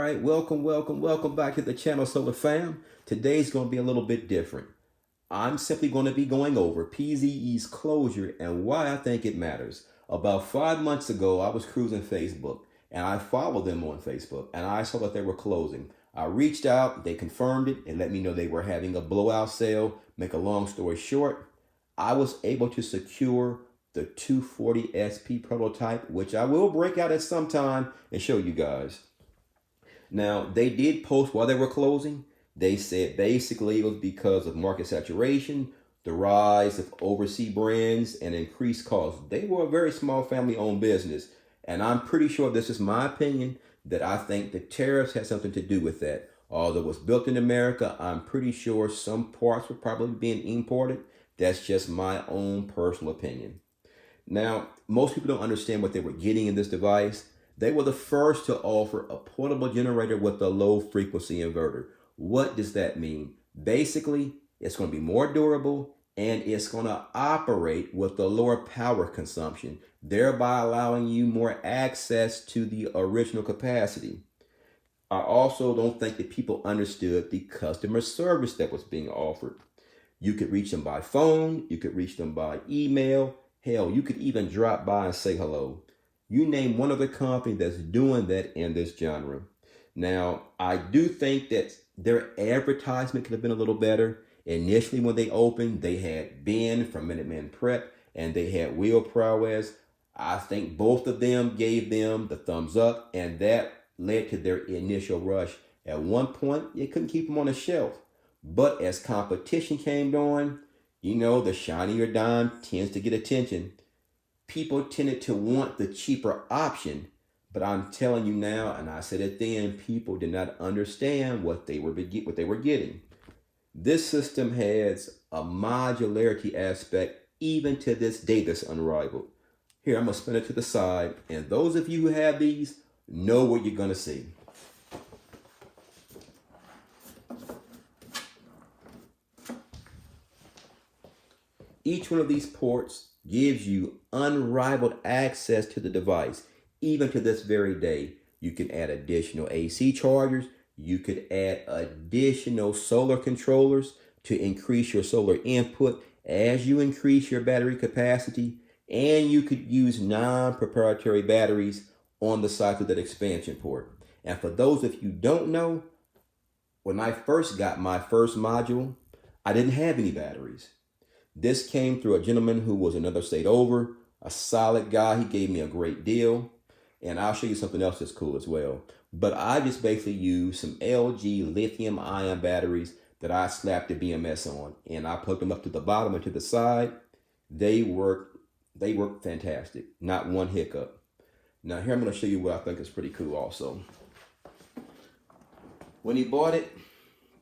right, welcome back to the channel, Solar Fam. Today's going to be a little bit different. I'm simply going to be going over PZE's closure and why I think it matters. About 5 months ago, I was cruising Facebook and I followed them on Facebook and I saw that they were closing. I reached out, they confirmed it and let me know they were having a blowout sale. Make a long story short, I was able to secure the 240 SP prototype, which I will break out at some time and show you guys. Now, they did post while they were closing. They said basically it was because of market saturation, the rise of overseas brands, and increased costs. They were a very small family owned business. And I'm pretty sure, this is my opinion, that I think the tariffs had something to do with that. Although it was built in America, I'm pretty sure some parts were probably being imported. That's just my own personal opinion. Now, most people don't understand what they were getting in this device. They were the first to offer a portable generator with a low frequency inverter. What does that mean? Basically, it's going to be more durable and it's going to operate with a lower power consumption, thereby allowing you more access to the original capacity. I also don't think that people understood the customer service that was being offered. You could reach them by phone, you could reach them by email, hell, you could even drop by and say hello. You name one other company that's doing that in this genre. Now, I do think that their advertisement could have been a little better. Initially, when they opened, they had Ben from Minuteman Prep and they had Will Prowess. I think both of them gave them the thumbs up, and that led to their initial rush. At one point, they couldn't keep them on the shelf. But as competition came on, the shinier dime tends to get attention. People tended to want the cheaper option, but I'm telling you now, and I said it then, people did not understand what they were getting. This system has a modularity aspect even to this day that's unrivaled. Here, I'm gonna spin it to the side, and those of you who have these know what you're gonna see. Each one of these ports gives you unrivaled access to the device. Even to this very day, you can add additional AC chargers. You could add additional solar controllers to increase your solar input as you increase your battery capacity. And you could use non-proprietary batteries on the side of that expansion port. And for those of you who don't know, when I first got my first module, I didn't have any batteries. This came through a gentleman who was another state over, a solid guy. He gave me a great deal. And I'll show you something else that's cool as well. But I just basically used some LG lithium ion batteries that I slapped the BMS on. And I put them up to the bottom and to the side. They work fantastic. Not one hiccup. Now here I'm going to show you what I think is pretty cool also. When he bought it,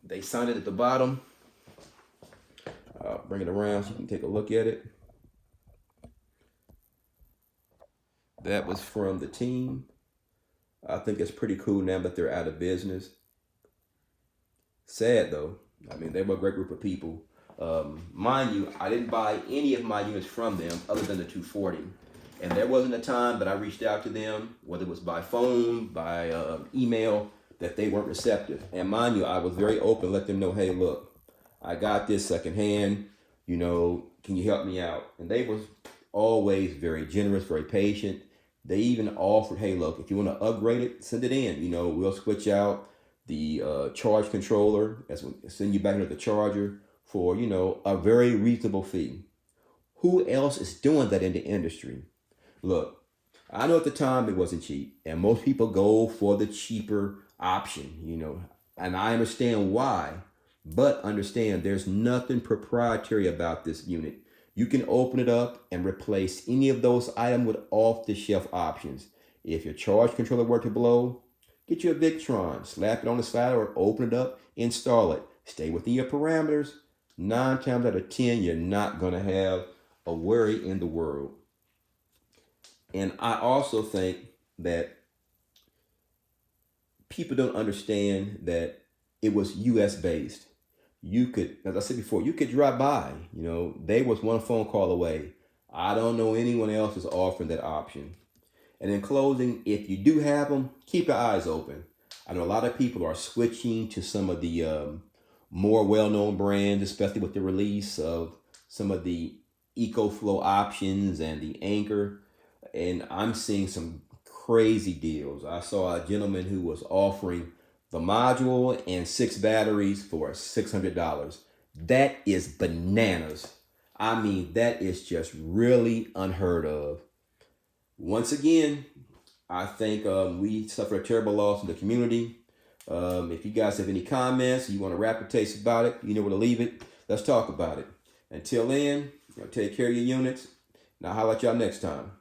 they signed it at the bottom. Bring it around so you can take a look at it. That was from the team. I think it's pretty cool now that they're out of business. Sad though. I mean, they were a great group of people. Mind you, I didn't buy any of my units from them other than the 240. And there wasn't a time that I reached out to them, whether it was by phone, by email, that they weren't receptive. And mind you, I was very open, let them know, hey, look, I got this secondhand, can you help me out? And they was always very generous, very patient. They even offered, hey, look, if you want to upgrade it, send it in. We'll switch out the charge controller, send you back into the charger for, a very reasonable fee. Who else is doing that in the industry? Look, I know at the time it wasn't cheap, and most people go for the cheaper option, and I understand why. But understand, there's nothing proprietary about this unit. You can open it up and replace any of those items with off-the-shelf options. If your charge controller were to blow, get you a Victron, slap it on the side or open it up, install it. Stay within your parameters. 9 times out of 10, you're not going to have a worry in the world. And I also think that people don't understand that it was US based. You could, as I said before, you could drop by. They was one phone call away. I don't know anyone else is offering that option. And in closing, if you do have them, keep your eyes open. I know a lot of people are switching to some of the more well-known brands, especially with the release of some of the EcoFlow options and the Anchor. And I'm seeing some crazy deals. I saw a gentleman who was offering the module and 6 batteries for $600. That is bananas. I mean, that is just really unheard of. Once again, I think we suffered a terrible loss in the community. If you guys have any comments, you want to rapid taste about it, you know where to leave it. Let's talk about it. Until then, take care of your units, and I'll holler at y'all next time.